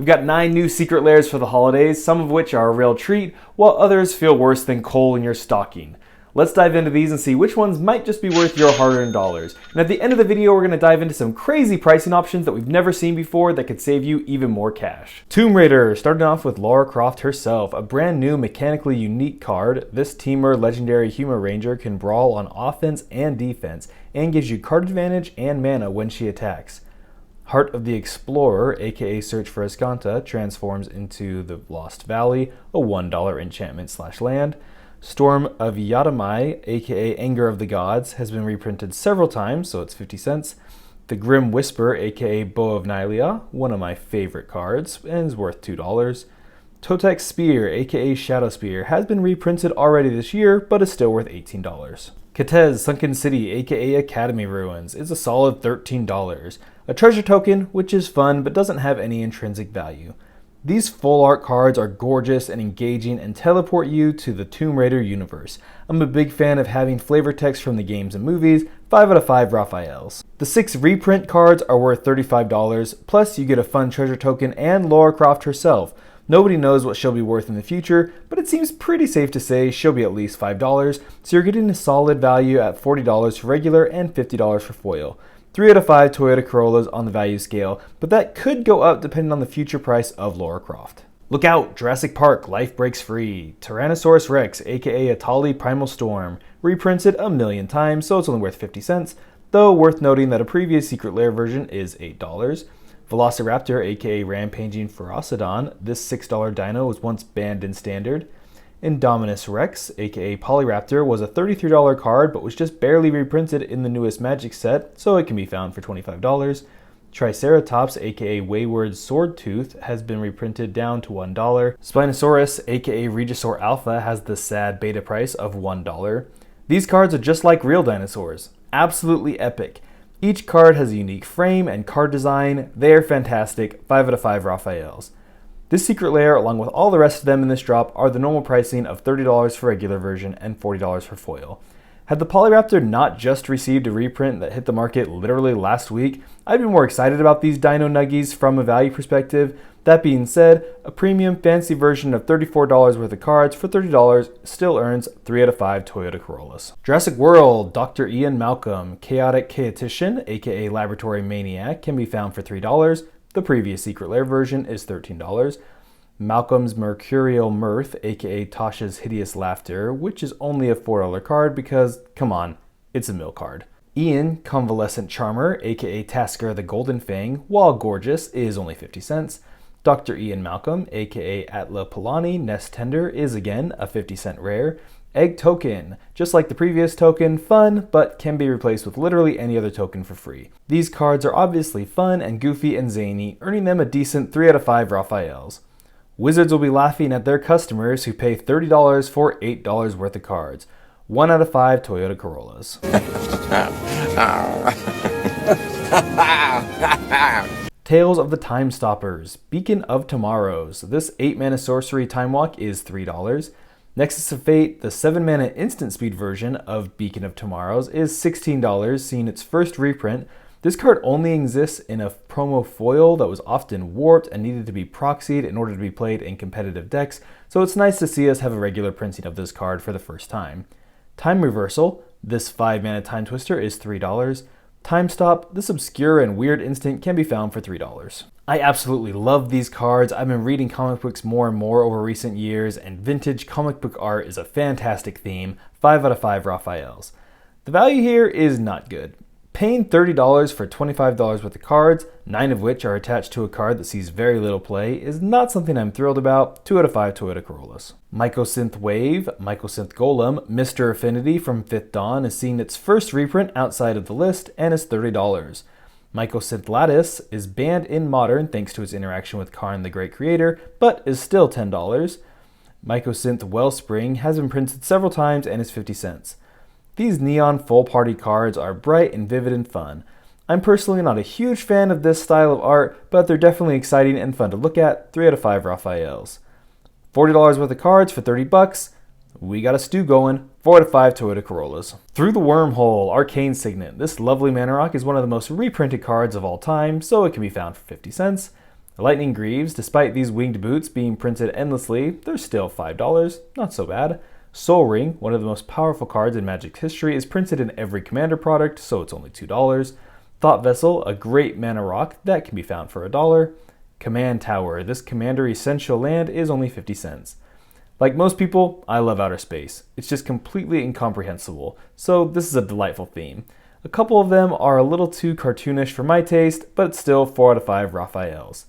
We've got 9 new secret lairs for the holidays, some of which are a real treat, while others feel worse than coal in your stocking. Let's dive into these and see which ones might just be worth your hard-earned dollars. And at the end of the video, we're going to dive into some crazy pricing options that we've never seen before that could save you even more cash. Tomb Raider, starting off with Lara Croft herself, a brand new mechanically unique card. This Teamer Legendary Human Ranger can brawl on offense and defense, and gives you card advantage and mana when she attacks. Heart of the Explorer, aka Search for Escanta, transforms into the Lost Valley, a $1 enchantment/land. Storm of Yadamai, aka Anger of the Gods, has been reprinted several times, so it's 50 cents. The Grim Whisper, aka Bow of Nylea, one of my favorite cards, and is worth $2. Totek Spear, aka Shadow Spear, has been reprinted already this year, but is still worth $18. Kitez Sunken City, aka Academy Ruins, is a solid $13. A treasure token, which is fun but doesn't have any intrinsic value. These full art cards are gorgeous and engaging and teleport you to the Tomb Raider universe. I'm a big fan of having flavor text from the games and movies, 5 out of 5 Raphaels. The 6 reprint cards are worth $35, plus you get a fun treasure token and Lara Croft herself. Nobody knows what she'll be worth in the future, but it seems pretty safe to say she'll be at least $5, so you're getting a solid value at $40 for regular and $50 for foil. 3 out of 5 Toyota Corollas on the value scale, but that could go up depending on the future price of Lara Croft. Look out! Jurassic Park Life Breaks Free. Tyrannosaurus Rex, aka Atali Primal Storm, reprinted a million times, so it's only worth 50 cents, though worth noting that a previous Secret Lair version is $8. Velociraptor, aka Rampaging Ferocidon, this $6 dino was once banned in Standard. Indominus Rex, aka Polyraptor, was a $33 card but was just barely reprinted in the newest Magic set, so it can be found for $25. Triceratops, aka Wayward Swordtooth, has been reprinted down to $1. Spinosaurus, aka Regisaur Alpha, has the sad beta price of $1. These cards are just like real dinosaurs. Absolutely epic. Each card has a unique frame and card design. They are fantastic. 5 out of 5 Raphaels. This Secret Lair, along with all the rest of them in this drop, are the normal pricing of $30 for regular version and $40 for foil. Had the Polyraptor not just received a reprint that hit the market literally last week, I'd be more excited about these Dino Nuggies from a value perspective. That being said, a premium fancy version of $34 worth of cards for $30 still earns 3 out of 5 Toyota Corollas. Jurassic World, Dr. Ian Malcolm, Chaotic Chaotician, aka Laboratory Maniac, can be found for $3. The previous Secret Lair version is $13. Malcolm's Mercurial Mirth, aka Tasha's Hideous Laughter, which is only a $4 card because, come on, it's a mill card. Ian, Convalescent Charmer, aka Tasker the Golden Fang, while gorgeous, is only 50 cents. Dr. Ian Malcolm, aka Atla Polani Nest Tender, is again a 50-cent rare. Egg Token, just like the previous token, fun, but can be replaced with literally any other token for free. These cards are obviously fun and goofy and zany, earning them a decent 3 out of 5 Raphaels. Wizards will be laughing at their customers who pay $30 for $8 worth of cards. 1 out of 5 Toyota Corollas. Tales of the Time Stoppers, Beacon of Tomorrows. This 8-mana sorcery time walk is $3. Nexus of Fate, the 7-mana instant speed version of Beacon of Tomorrows, is $16, seeing its first reprint. This card only exists in a promo foil that was often warped and needed to be proxied in order to be played in competitive decks, so it's nice to see us have a regular printing of this card for the first time. Time Reversal, this 5-mana Time Twister, is $3. Time Stop, this obscure and weird instant, can be found for $3. I absolutely love these cards. I've been reading comic books more and more over recent years, and vintage comic book art is a fantastic theme. 5 out of 5 Raphaels. The value here is not good. Paying $30 for $25 worth of cards, 9 of which are attached to a card that sees very little play, is not something I'm thrilled about. 2 out of 5 Toyota Corollas. Mycosynth Wave, Mycosynth Golem, Mr. Affinity from 5th Dawn is seeing its first reprint outside of the list and is $30. Mycosynth Lattice is banned in Modern thanks to its interaction with Karn the Great Creator, but is still $10. Mycosynth Wellspring has been printed several times and is 50 cents. These neon full party cards are bright and vivid and fun. I'm personally not a huge fan of this style of art, but they're definitely exciting and fun to look at. 3 out of 5 Raphaels. $40 worth of cards for $30. We got a stew going. 4 out of 5 Toyota Corollas. Through the Wormhole, Arcane Signet. This lovely mana rock is one of the most reprinted cards of all time, so it can be found for 50 cents. Lightning Greaves, despite these winged boots being printed endlessly, they're still $5, not so bad. Soul Ring, one of the most powerful cards in Magic history, is printed in every Commander product, so it's only $2. Thought Vessel, a great mana rock that can be found for $1. Command Tower, this Commander essential land is only 50 cents. Like most people, I love outer space. It's just completely incomprehensible, so this is a delightful theme. A couple of them are a little too cartoonish for my taste, but it's still 4 out of 5 Raphaels.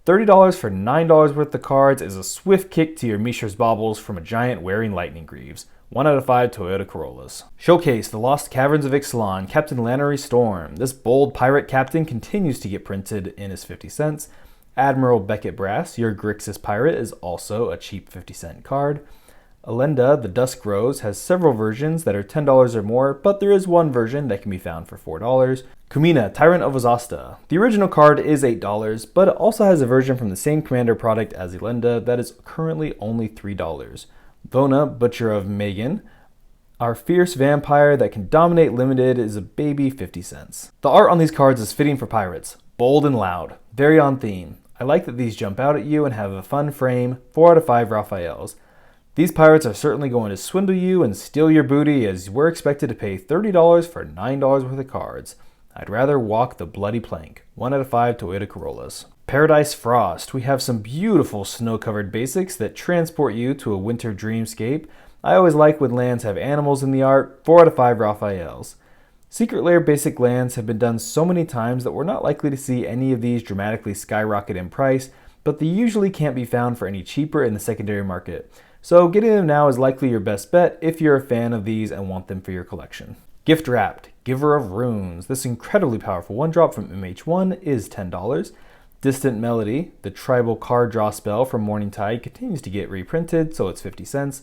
$30 for $9 worth of cards is a swift kick to your Mishra's Baubles from a giant wearing Lightning Greaves. 1 out of 5 Toyota Corollas. Showcase the Lost Caverns of Ixalan, Captain Lannery Storm. This bold pirate captain continues to get printed in as 50 cents. Admiral Beckett Brass, your Grixis pirate, is also a cheap 50-cent card. Elenda, the Dusk Rose, has several versions that are $10 or more, but there is one version that can be found for $4. Kumina, Tyrant of Azasta. The original card is $8, but it also has a version from the same Commander product as Elenda that is currently only $3. Vona, Butcher of Megan. Our fierce vampire that can dominate limited is a baby 50 cents. The art on these cards is fitting for pirates. Bold and loud. Very on theme. I like that these jump out at you and have a fun frame. 4 out of 5 Raphaels. These pirates are certainly going to swindle you and steal your booty, as we're expected to pay $30 for $9 worth of cards. I'd rather walk the bloody plank. 1 out of 5 Toyota Corollas. Paradise Frost. We have some beautiful snow-covered basics that transport you to a winter dreamscape. I always like when lands have animals in the art. 4 out of 5 Raphaels. Secret Lair basic lands have been done so many times that we're not likely to see any of these dramatically skyrocket in price, but they usually can't be found for any cheaper in the secondary market. So getting them now is likely your best bet if you're a fan of these and want them for your collection. Gift Wrapped, Giver of Runes. This incredibly powerful 1-drop from MH1 is $10. Distant Melody, the tribal card draw spell from Morningtide, continues to get reprinted, so it's 50 cents.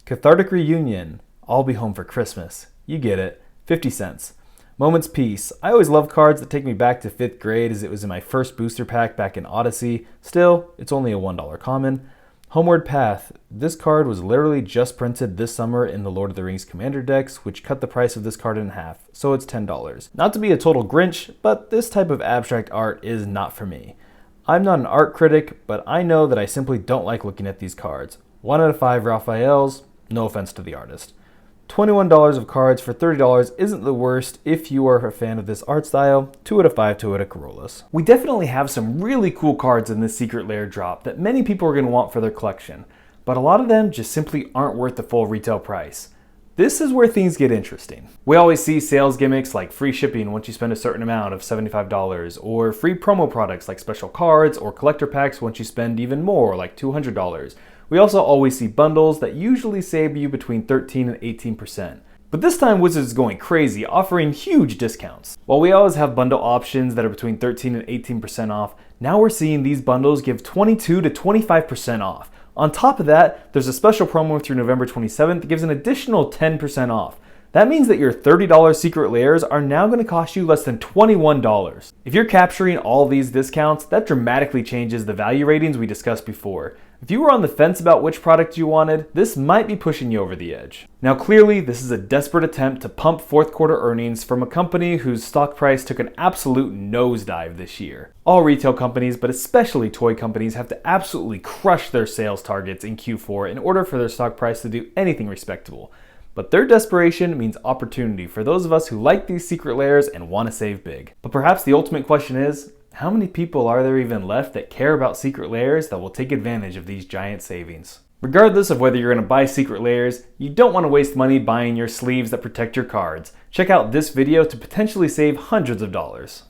Cathartic Reunion, I'll Be Home for Christmas. You get it, 50 cents. Moment's Peace. I always love cards that take me back to 5th grade, as it was in my first booster pack back in Odyssey. Still, it's only a $1 common. Homeward Path. This card was literally just printed this summer in the Lord of the Rings Commander decks, which cut the price of this card in half, so it's $10. Not to be a total Grinch, but this type of abstract art is not for me. I'm not an art critic, but I know that I simply don't like looking at these cards. 1 out of 5 Raphaels, no offense to the artist. $21 of cards for $30 isn't the worst if you are a fan of this art style. 2 out of 5 Toyota Corollas. We definitely have some really cool cards in this Secret Lair drop that many people are going to want for their collection, but a lot of them just simply aren't worth the full retail price. This is where things get interesting. We always see sales gimmicks like free shipping once you spend a certain amount of $75, or free promo products like special cards or collector packs once you spend even more, like $200. We also always see bundles that usually save you between 13 and 18%. But this time Wizards is going crazy, offering huge discounts. While we always have bundle options that are between 13 and 18% off, now we're seeing these bundles give 22 to 25% off. On top of that, there's a special promo through November 27th that gives an additional 10% off. That means that your $30 Secret Lairs are now going to cost you less than $21. If you're capturing all these discounts, that dramatically changes the value ratings we discussed before. If you were on the fence about which product you wanted, this might be pushing you over the edge. Now clearly, this is a desperate attempt to pump fourth quarter earnings from a company whose stock price took an absolute nosedive this year. All retail companies, but especially toy companies, have to absolutely crush their sales targets in Q4 in order for their stock price to do anything respectable. But their desperation means opportunity for those of us who like these Secret Lairs and want to save big. But perhaps the ultimate question is, how many people are there even left that care about Secret Lairs that will take advantage of these giant savings? Regardless of whether you're going to buy Secret Lairs, you don't want to waste money buying your sleeves that protect your cards. Check out this video to potentially save hundreds of dollars.